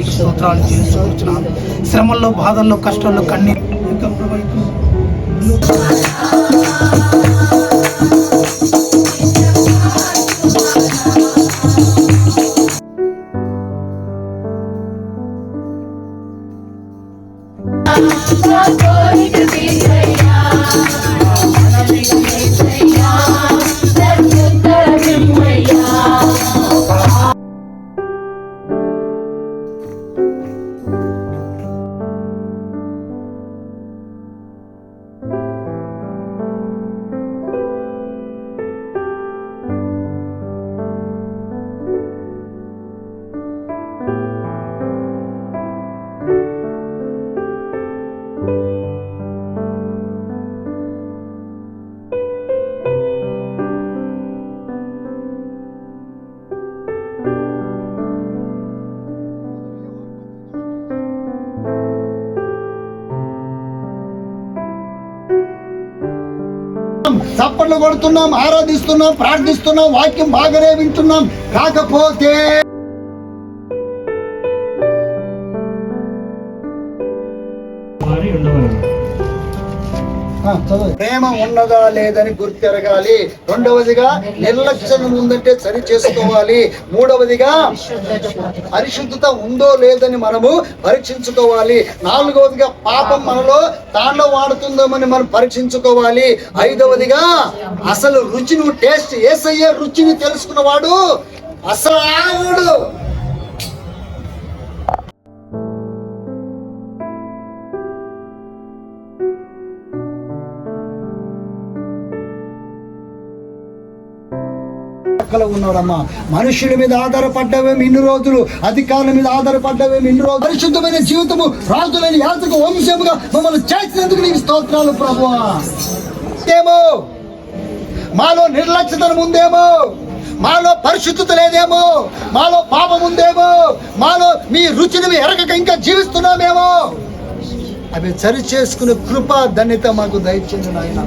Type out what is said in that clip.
మీకు స్తోత్రాలు చేస్తున్నాను. శ్రమల్లో, బాధల్లో, కష్టాల్లో, కన్నీరు చప్పట్లు కొడుతున్నాం, ఆరాధిస్తున్నాం, ప్రార్థిస్తున్నాం, వాక్యం బాగానే వింటున్నాం. కాకపోతే ప్రేమ ఉన్నదా లేదని గుర్తెరగాలి. రెండవదిగా నిర్లక్ష్యం ఉందంటే సరి చేసుకోవాలి. మూడవదిగా పరిశుద్ధత ఉందో లేదని మనము పరీక్షించుకోవాలి. నాలుగవదిగా పాపం మనలో తాండవాడుతుందేమని మనం పరీక్షించుకోవాలి. ఐదవదిగా అసలు రుచిని టేస్ట్ యేసయ్యే రుచిని తెలుసుకున్నవాడు అసలు ఆగుడు. ఉన్నాడమ్మా. మనుషుల మీద ఆధారపడ్డవేమి ఇన్ని రోజులు, అధికారుల మీద ఆధారపడ్డవేమి ఇన్ని రోజులు, పరిశుద్ధమైన జీవితము రాజులని యాజక వంశముగా మమ్మల్ని చేసినందుకు నీకు స్తోత్రాలు ప్రభువా. ఏమో మాలో నిర్లక్ష్యతనం ఉందేమో, మాలో పరిశుద్ధత లేదేమో, మాలో పాపం ఉందేమో, మాలో మీ రుచిని ఎరగక ఇంకా జీవిస్తున్నామేమో. అవి సరి చేసుకునే కృప ధన్యత మాకు దయచేయండి నాయన.